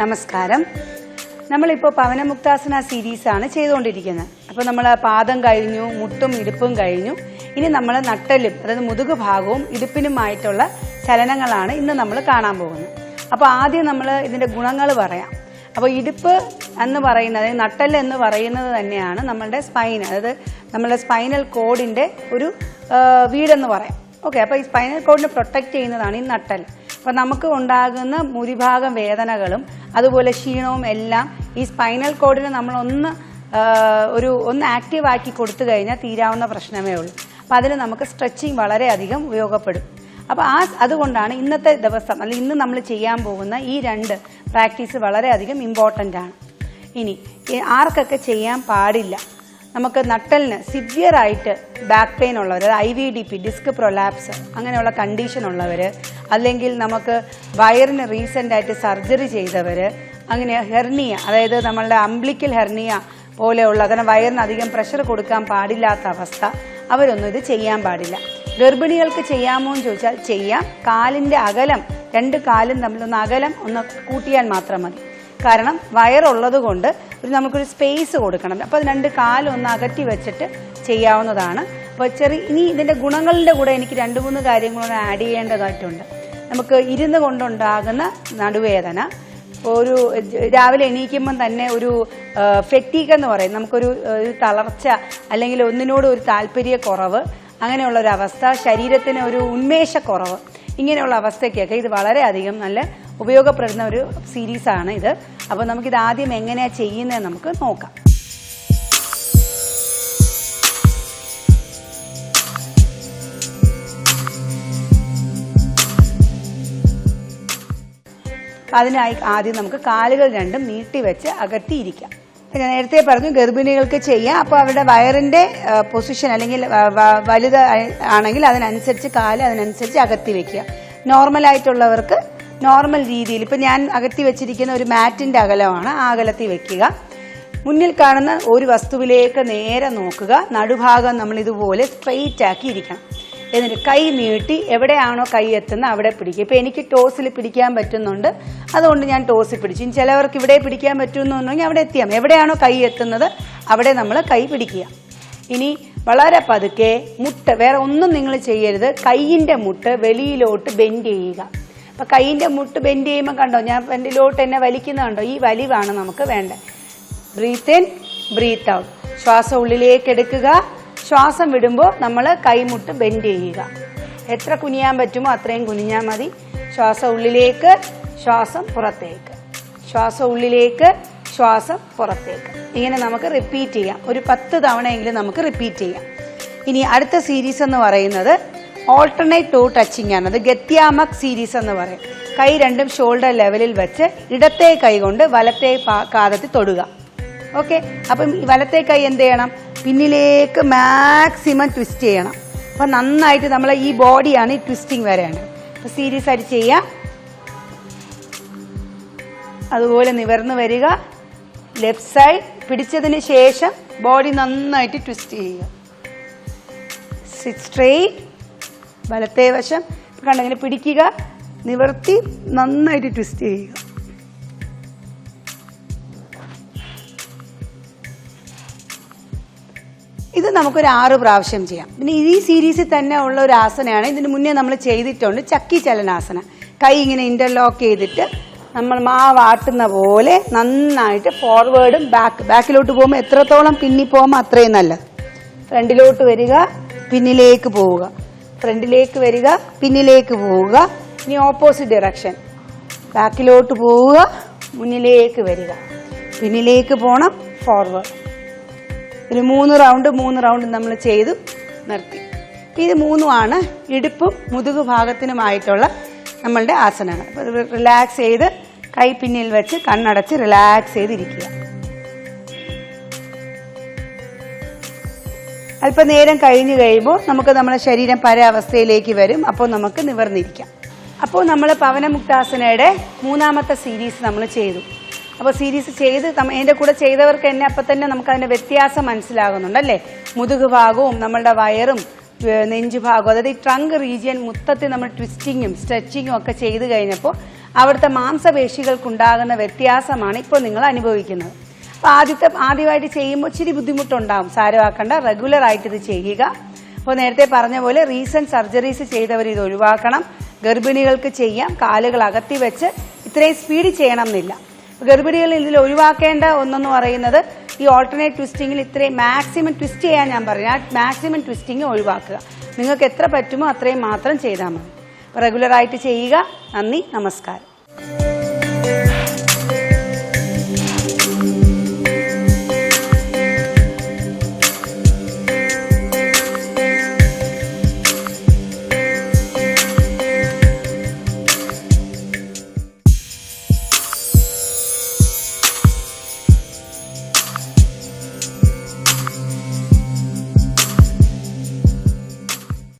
നമസ്കാരം. നമ്മളിപ്പോൾ പവനമുക്താസന സീരീസാണ് ചെയ്തുകൊണ്ടിരിക്കുന്നത്. അപ്പോൾ നമ്മൾ പാദം കഴിഞ്ഞു, മുട്ടും ഇടുപ്പും കഴിഞ്ഞു. ഇനി നമ്മൾ നട്ടലും അതായത് മുതുക് ഭാഗവും ഇടുപ്പിനുമായിട്ടുള്ള ചലനങ്ങളാണ് ഇന്ന് നമ്മൾ കാണാൻ പോകുന്നത്. അപ്പോൾ ആദ്യം നമ്മൾ ഇതിൻ്റെ ഗുണങ്ങൾ പറയാം. അപ്പോൾ ഇടുപ്പ് എന്ന് പറയുന്നത്, നട്ടല് എന്ന് പറയുന്നത് തന്നെയാണ് നമ്മളുടെ സ്പൈൻ, അതായത് നമ്മളുടെ സ്പൈനൽ കോഡിൻ്റെ ഒരു വീടെന്ന് പറയാം. ഓക്കെ, അപ്പോൾ ഈ സ്പൈനൽ കോഡിനെ പ്രൊട്ടക്റ്റ് ചെയ്യുന്നതാണ് ഈ നട്ടൽ. അപ്പോൾ നമുക്ക് ഉണ്ടാകുന്ന ഭൂരിഭാഗം വേദനകളും അതുപോലെ ക്ഷീണവും എല്ലാം ഈ സ്പൈനൽ കോഡിനെ നമ്മളൊന്ന് ആക്റ്റീവ് ആക്കി കൊടുത്തു കഴിഞ്ഞാൽ തീരാവുന്ന പ്രശ്നമേ ഉള്ളൂ. അപ്പോൾ അതിന് നമുക്ക് സ്ട്രെച്ചിങ് വളരെയധികം ഉപയോഗപ്പെടും. അപ്പോൾ അതുകൊണ്ടാണ് ഇന്നത്തെ ദിവസം അല്ലെങ്കിൽ ഇന്ന് നമ്മൾ ചെയ്യാൻ പോകുന്ന ഈ 2 പ്രാക്ടീസ് വളരെയധികം ഇമ്പോർട്ടൻ്റ് ആണ്. ഇനി ആർക്കൊക്കെ ചെയ്യാൻ പാടില്ല, നമുക്ക് നട്ടലിന് സിവിയറായിട്ട് ബാക്ക് പെയിൻ ഉള്ളവർ, IVDP ഡിസ്ക് പ്രൊലാപ്സ് അങ്ങനെയുള്ള കണ്ടീഷൻ ഉള്ളവർ, അല്ലെങ്കിൽ നമുക്ക് വയറിന് റീസെൻ്റായിട്ട് സർജറി ചെയ്തവർ, അങ്ങനെ ഹെർണിയ അതായത് നമ്മളുടെ അംബ്ലിക്കൽ ഹെർണിയ പോലെയുള്ള, കാരണം വയറിന് അധികം പ്രഷർ കൊടുക്കാൻ പാടില്ലാത്ത അവസ്ഥ, അവരൊന്നും ഇത് ചെയ്യാൻ പാടില്ല. ഗർഭിണികൾക്ക് ചെയ്യാമോ എന്ന് ചോദിച്ചാൽ ചെയ്യാം. കാലിൻ്റെ അകലം, 2 കാലും തമ്മിലൊന്ന് അകലം ഒന്ന് കൂട്ടിയാൽ മാത്രം മതി. കാരണം വയറുള്ളത് കൊണ്ട് നമുക്കൊരു സ്പേസ് കൊടുക്കണം. അപ്പോൾ അത് 2 കാലും ഒന്ന് അകറ്റി വെച്ചിട്ട് ചെയ്യാവുന്നതാണ്. അപ്പോൾ ഇനി ഇതിൻ്റെ ഗുണങ്ങളുടെ കൂടെ എനിക്ക് 2-3 കാര്യങ്ങളോട് ആഡ് ചെയ്യേണ്ടതായിട്ടുണ്ട്. നമുക്ക് ഇരുന്ന് കൊണ്ടുണ്ടാകുന്ന നടുവേദന, ഒരു രാവിലെ എണീക്കുമ്പം തന്നെ ഒരു ഫെറ്റീഗ് എന്ന് പറയും, നമുക്കൊരു തളർച്ച അല്ലെങ്കിൽ ഒന്നിനോട് ഒരു താല്പര്യക്കുറവ്, അങ്ങനെയുള്ളൊരവസ്ഥ, ശരീരത്തിന് ഒരു ഉന്മേഷക്കുറവ്, ഇങ്ങനെയുള്ള അവസ്ഥയ്ക്കൊക്കെ ഇത് വളരെയധികം നല്ല ഉപയോഗപ്പെടുന്ന ഒരു സീരീസാണ് ഇത്. അപ്പോൾ നമുക്കിത് ആദ്യം എങ്ങനെയാണ് ചെയ്യുന്നത് നമുക്ക് നോക്കാം. അതിനായി ആദ്യം നമുക്ക് കാലുകൾ രണ്ടും നീട്ടിവെച്ച് അകത്തിയിരിക്കാം. ഞാൻ നേരത്തെ പറഞ്ഞു ഗർഭിണികൾക്ക് ചെയ്യാം. അപ്പോൾ അവരുടെ വയറിൻ്റെ പൊസിഷൻ അല്ലെങ്കിൽ വലുത് ആണെങ്കിൽ അതിനനുസരിച്ച് കാല് അതിനനുസരിച്ച് അകത്തി വെക്കുക. നോർമലായിട്ടുള്ളവർക്ക് നോർമൽ രീതിയിൽ, ഇപ്പം ഞാൻ അകത്തി വെച്ചിരിക്കുന്ന ഒരു മാറ്റിൻ്റെ അകലമാണ്, ആ അകലത്തിൽ വെക്കുക. മുന്നിൽ കാണുന്ന ഒരു വസ്തുവിലേക്ക് നേരെ നോക്കുക. നടുഭാഗം നമ്മൾ ഇതുപോലെ സ്ട്രെയിറ്റ് ആക്കി ഇരിക്കണം. എന്നിട്ട് കൈ നീട്ടി എവിടെയാണോ കൈ എത്തുന്നത് അവിടെ പിടിക്കുക. ഇപ്പം എനിക്ക് ടോസിൽ പിടിക്കാൻ പറ്റുന്നുണ്ട്, അതുകൊണ്ട് ഞാൻ ടോസിൽ പിടിച്ചു. ഇനി ചിലവർക്ക് ഇവിടെ പിടിക്കാൻ പറ്റുമെന്നുണ്ടെങ്കിൽ അവിടെ എത്തിയാൽ മതി. എവിടെയാണോ കൈ എത്തുന്നത് അവിടെ നമ്മൾ കൈ പിടിക്കുക. ഇനി വളരെ പതുക്കെ മുട്ട്, വേറെ ഒന്നും നിങ്ങൾ ചെയ്യരുത്, കൈയിൻ്റെ മുട്ട് വെളിയിലോട്ട് ബെൻഡ് ചെയ്യുക. അപ്പം കൈയിൻ്റെ മുട്ട് ബെൻഡ് ചെയ്യുമ്പോൾ കണ്ടോ, ഞാൻ ഫ്രണ്ടിലോട്ട് എന്നെ വലിക്കുന്നത് കണ്ടോ, ഈ വലിവാണ് നമുക്ക് വേണ്ടത്. Breathe in, breathe out. ശ്വാസം ഉള്ളിലേക്ക് എടുക്കുക, ശ്വാസം വിടുമ്പോൾ നമ്മൾ കൈമുട്ട് ബെൻഡ് ചെയ്യുക. എത്ര കുനിയാൻ പറ്റുമോ അത്രയും കുനിഞ്ഞാൽ മതി. ശ്വാസം ഉള്ളിലേക്ക്, ശ്വാസം പുറത്തേക്ക്, ശ്വാസം ഉള്ളിലേക്ക്, ശ്വാസം പുറത്തേക്ക്. ഇങ്ങനെ നമുക്ക് റിപ്പീറ്റ് ചെയ്യാം. ഒരു 10 തവണയെങ്കിലും നമുക്ക് റിപ്പീറ്റ് ചെയ്യാം. ഇനി അടുത്ത സീരീസ് എന്ന് പറയുന്നത് ഓൾട്ടർനേറ്റ് ടോ ടച്ചിങ് ആണ്. അത് ഗത്യാമക് സീരീസ് എന്ന് പറയും. കൈ രണ്ടും ഷോൾഡർ ലെവലിൽ വെച്ച് ഇടത്തെ കൈ കൊണ്ട് വലത്തെ കാതത്തിൽ തൊടുക. ഓക്കെ, അപ്പം വലത്തെ കൈ എന്ത് ചെയ്യണം, പിന്നിലേക്ക് മാക്സിമം ട്വിസ്റ്റ് ചെയ്യണം. അപ്പം നന്നായിട്ട് നമ്മളെ ഈ ബോഡിയാണ് ഈ ട്വിസ്റ്റിങ് വരേണ്ടത്. അപ്പം സീരിയസ് ആയിട്ട് ചെയ്യാം. അതുപോലെ നിവർന്ന് വരിക. ലെഫ്റ്റ് സൈഡ് പിടിച്ചതിന് ശേഷം ബോഡി നന്നായിട്ട് ട്വിസ്റ്റ് ചെയ്യുക. Sit straight. വലത്തെ വശം കണ്ടിങ്ങനെ പിടിക്കുക, നിവർത്തി നന്നായിട്ട് ട്വിസ്റ്റ് ചെയ്യുക. ഇത് നമുക്കൊരു 6 പ്രാവശ്യം ചെയ്യാം. പിന്നെ ഈ സീരീസിൽ തന്നെ ഉള്ള ഒരു ആസനയാണ്, ഇതിന് മുന്നേ നമ്മൾ ചെയ്തിട്ടുണ്ട്, ചക്കി ചലനാസന. കൈ ഇങ്ങനെ ഇന്റർലോക്ക് ചെയ്തിട്ട് നമ്മൾ മാവാട്ടുന്ന പോലെ നന്നായിട്ട് ഫോർവേഡും ബാക്കിലോട്ട് പോകുമ്പോൾ എത്രത്തോളം പിന്നി പോകുമ്പോൾ അത്രയും നല്ലത്. ഫ്രണ്ടിലോട്ട് വരിക, പിന്നിലേക്ക് പോവുക, ഫ്രണ്ടിലേക്ക് വരിക, പിന്നിലേക്ക് പോവുക. ഇനി ഓപ്പോസിറ്റ് ഡയറക്ഷൻ, ബാക്കിലോട്ട് പോവുക, മുന്നിലേക്ക് വരിക, പിന്നിലേക്ക് പോകണം, ഫോർവേഡ്. ഒരു 3 റൗണ്ട് നമ്മൾ ചെയ്തു നിർത്തി. ഇത് 3 ഇടുപ്പും മുതുകു ഭാഗത്തിനുമായിട്ടുള്ള നമ്മളുടെ ആസനങ്ങൾ. അപ്പോൾ റിലാക്സ് ചെയ്ത് കൈ പിന്നിൽ വെച്ച് കണ്ണടച്ച് റിലാക്സ് ചെയ്തിരിക്കുക. അല്പനേരം കഴിഞ്ഞ് കഴിയുമ്പോൾ നമുക്ക് നമ്മുടെ ശരീരം പരാവസ്ഥയിലേക്ക് വരും. അപ്പോൾ നമുക്ക് നിവർന്നിരിക്കാം. അപ്പോൾ നമ്മൾ പവനമുക്താസനയുടെ 3ാമത്തെ സീരീസ് നമ്മൾ ചെയ്തു. അപ്പോൾ സീരീസ് ചെയ്ത് എൻ്റെ കൂടെ ചെയ്തവർക്ക് തന്നെ അപ്പം തന്നെ നമുക്കതിൻ്റെ വ്യത്യാസം മനസ്സിലാകുന്നുണ്ടല്ലേ. മുതുക് ഭാഗവും നമ്മളുടെ വയറും നെഞ്ചുഭാഗം, അതായത് ഈ ട്രങ്ക് റീജിയൻ മൊത്തത്തിൽ നമ്മൾ ട്വിസ്റ്റിങ്ങും സ്ട്രെച്ചിങ്ങും ഒക്കെ ചെയ്ത് കഴിഞ്ഞപ്പോൾ അവിടുത്തെ മാംസപേശികൾക്കുണ്ടാകുന്ന വ്യത്യാസമാണ് ഇപ്പോൾ നിങ്ങൾ അനുഭവിക്കുന്നത്. അപ്പോൾ ആദ്യമായിട്ട് ചെയ്യുമ്പോൾ ഇച്ചിരി ബുദ്ധിമുട്ടുണ്ടാകും, സാരമാക്കണ്ട, റെഗുലറായിട്ട് ഇത് ചെയ്യുക. അപ്പോൾ നേരത്തെ പറഞ്ഞ പോലെ റീസെന്റ് സർജറീസ് ചെയ്തവർ ഇത് ഒഴിവാക്കണം. ഗർഭിണികൾക്ക് ചെയ്യാം, കാലുകൾ അകത്തി വെച്ച്, ഇത്രയും സ്പീഡിൽ ചെയ്യണം എന്നില്ല. ഗർഭിണികൾ ഇതിൽ ഒഴിവാക്കേണ്ട ഒന്നെന്ന് പറയുന്നത് ഈ ഓൾട്ടർനേറ്റ് ട്വിസ്റ്റിങ്ങിൽ ഇത്രയും മാക്സിമം ട്വിസ്റ്റ് ചെയ്യാൻ ഞാൻ പറഞ്ഞു, ആ മാക്സിമം ട്വിസ്റ്റിങ് ഒഴിവാക്കുക. നിങ്ങൾക്ക് എത്ര പറ്റുമോ അത്രയും മാത്രം ചെയ്താൽ മതി. റെഗുലറായിട്ട് ചെയ്യുക. നന്ദി, നമസ്കാരം.